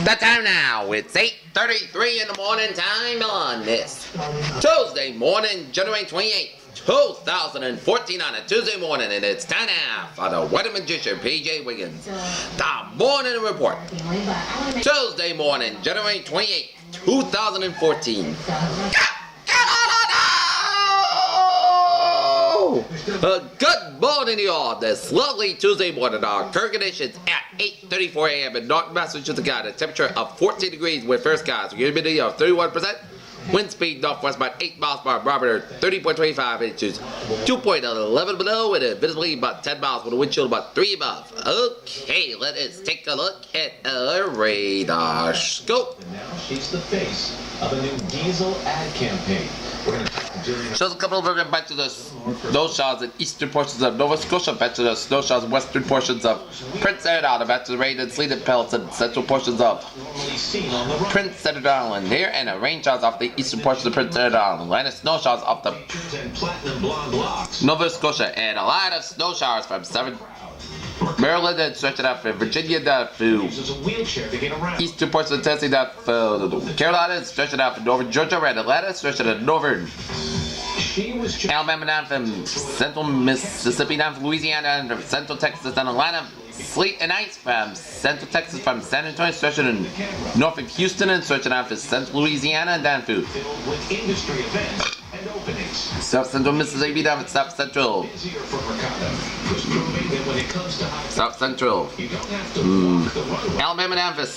The time now, it's 8:33 in the morning time on this Tuesday morning, January 28th, 2014 on a Tuesday morning, and it's time now for the weather magician, PJ Wiggins. The morning report. Tuesday morning, January 28th, 2014. Good morning to you all. This lovely Tuesday morning. Our current conditions at 8:34 a.m. in North Massachusetts. Got a temperature of 14 degrees with first skies. Humidity of 31%. Wind speed northwest about 8 miles per hour. Barometer 30.25 inches. 2.11 below and visibly about 10 miles with a wind chill about 3 above. Okay, let us take a look at a radar scope. And now she's the face of a new diesel ad campaign. We're going to talk to Jillian. Shows a couple of them back to the snow showers in eastern portions of Nova Scotia, back to the snow showers in western portions of Prince Edward Island, back to the rain and sleet and pelts in central portions of Prince Edward Island here, and the rain showers off the eastern portions of Prince Edward Island, and snow showers off the Nova Scotia, and a lot of snow showers from Maryland and stretching out from Virginia down to eastern portions of Tennessee down to Carolina and stretching out from northern Georgia and Atlanta, stretching to northern Alabama down from central Mississippi down from Louisiana and from central Texas down Atlanta. Sleet and ice from central Texas from San Antonio, stretching in north of Houston and stretching out from central Louisiana and down to South Central Mississippi down to South Central Alabama down to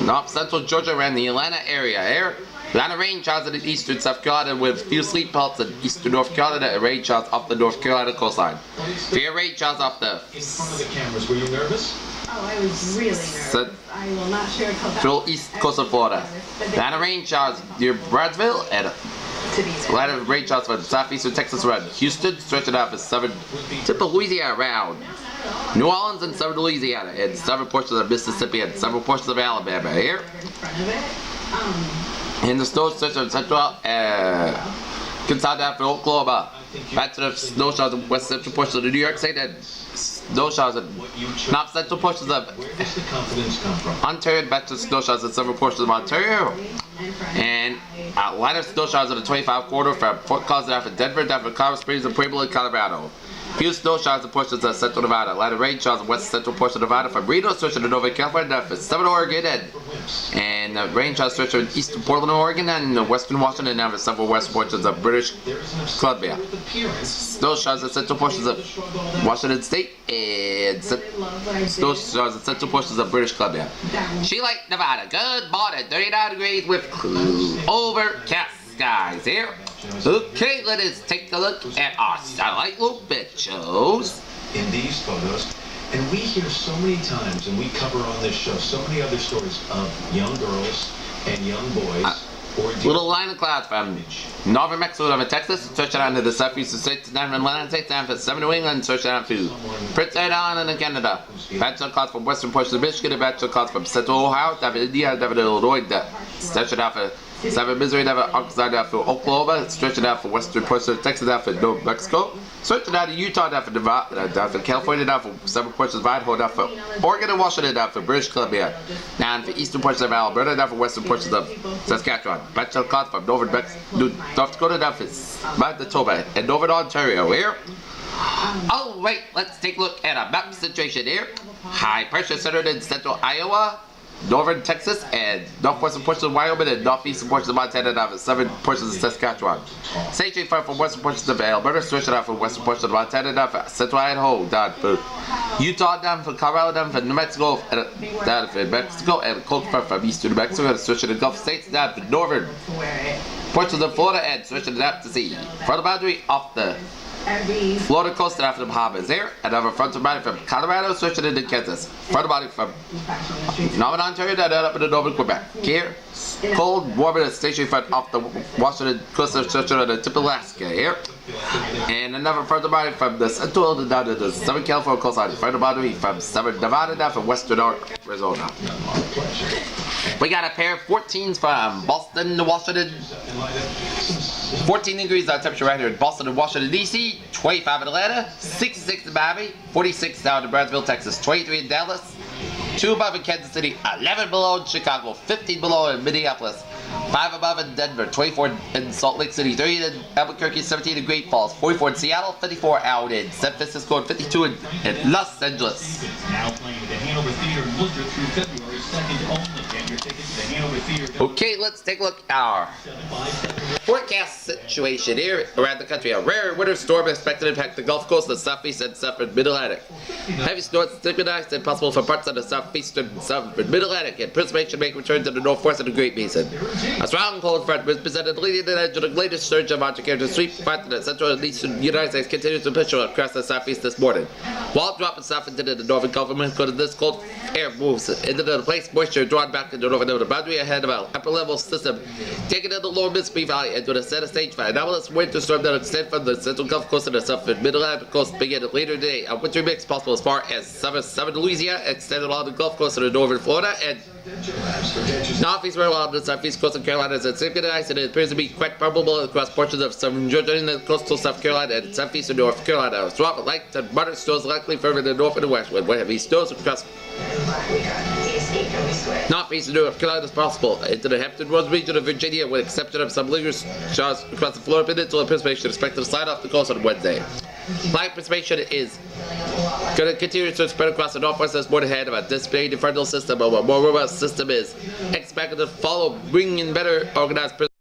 North Central Georgia around the Atlanta area. Here, Atlanta rain showers in eastern South Carolina with few sleet pelts in eastern North Carolina and rain showers off the North Carolina coastline. Few rain showers off the In front of the cameras, were you nervous? Oh, I was really nervous. I will not share Central east coast of Florida. Atlanta rain showers near Bradesville and Atlanta rain showers from southeastern Texas around Houston, stretching out for southern tip of Louisiana around New Orleans and southern Louisiana, and southern portions of Mississippi and several portions of Alabama here. In the snow stretch of central Arkansas down from Oklahoma. Back to the snow showers in west central portions of New York State and snow showers in north central portions of Ontario, back to the snow showers in several portions of Ontario. And lighter snow showers in the 25 corridor from Fort Collins down from Denver, down from Colorado Springs and Pueblo in Colorado. Few snow showers in portions of central Nevada. Lighter rain showers in west central portion of Nevada from Reno, stretching to Northern California, down from Southern Oregon, and rain showers stretching in eastern Portland, Oregon, and western Washington, down from several west portions of British Columbia. Snow showers in central portions of Washington State and snow showers in central portions of British Columbia. She Lake, Nevada. Good morning. 39 degrees with overcast skies here. Okay, let us take a look at our satellite little bit shows. In these photos, and we hear so many times, and we cover on this show so many other stories of young girls and young boys. Little line of clouds from northern Mexico down to Texas, stretching down to the southeastern states, down from Atlantic States, down from southern New England, stretching down to Prince Edward Island and Canada. Bachelor clouds from western portions of Michigan, and bachelor clouds from central Ohio, down to India, down to Illinois, stretching out for southern Missouri, down to Arkansas, down for Oklahoma, stretching out for western portions of Texas, down for New Mexico, stretching out to Utah, down for Nevada, down for California, down for several portions of Idaho, down for Oregon and Washington, down for British Columbia, down for eastern portions of Alberta, down for western portions of Saskatchewan. Bachelor clouds from North Dakota, down for Manitoba and northern Ontario here. Alright, let's take a look at a map situation here. High pressure centered in central Iowa, northern Texas, and northwestern portions of Wyoming, and northeastern portions of Montana, down to southern portions of Saskatchewan. Station front from western portions of Alberta, stretching out from western portions of Montana, down for central Idaho, down for Utah, down for Colorado, down for New Mexico, down for Mexico, and cold front from eastern New Mexico, and stretching the Gulf States, down for northern portions of Florida, and stretching it out to sea. Front boundary off the Florida coast and after the Bahamas here, and over frontal boundary from Colorado, stretching into Kansas. Front boundary from northern Ontario down up into northern Quebec. Here, cold, warmer than station front off the Washington coast, stretching on the tip of Alaska here. And another frontal boundary from the central down to the southern California coastline. Frontal boundary from southern Nevada down from western Arizona. We got a pair of 14s from Boston to Washington. 14 degrees temperature right here in Boston and Washington, D.C. 25 in Atlanta. 66 in Miami. 46 down in Brownsville, Texas. 23 in Dallas. 2 above in Kansas City, 11 below in Chicago, 15 below in Minneapolis, 5 above in Denver, 24 in Salt Lake City, 30 in Albuquerque, 17 in Great Falls, 44 in Seattle, 54 out in San Francisco, and 52 in Los Angeles. Now playing at the Hanover Theater in Worcester through February 2nd only. Get your tickets to the Hanover Theater. Okay, let's take a look at our forecast situation here around the country. A rare winter storm expected to impact the Gulf Coast, the southeast and southern Mid-Atlantic. Heavy snow is synchronized and possible for parts of the southeastern and southern Mid-Atlantic, and precipitation may return to the northwest of the Great Basin. A strong cold front was presented leading the edge of the latest surge of Arctic air to sweep part of the central and eastern United States continues to push across the southeast this morning. While dropping south into the northern Gulf of Mexico, this cold air moves into the place moisture drawn back into the northern of the boundary ahead of an upper level system, taking in the lower Mississippi Valley into the center stage for an anomalous winter storm that will extend from the central Gulf Coast to the southern Mid-Atlantic coast beginning later today. A winter mix possible as far as southern Louisiana, extended along the Gulf Coast to the northern Florida, and northeast along the southeast coast of Carolina is synchronized, and it appears to be quite probable across portions of southern Georgia and the coastal South Carolina and southeastern North Carolina. Swamp with light to moderate snows likely further to the north and the west, with heavy snows across northeast and North Carolina is possible into the Hampton Roads region of Virginia, with the exception of some lingering showers across the Florida Peninsula. Precipitation expected to slide off the coast on Wednesday. Light precipitation is going to continue to spread across the northwest this morning ahead of a dissipating frontal system, but a more robust system is expected to follow, bringing in better organized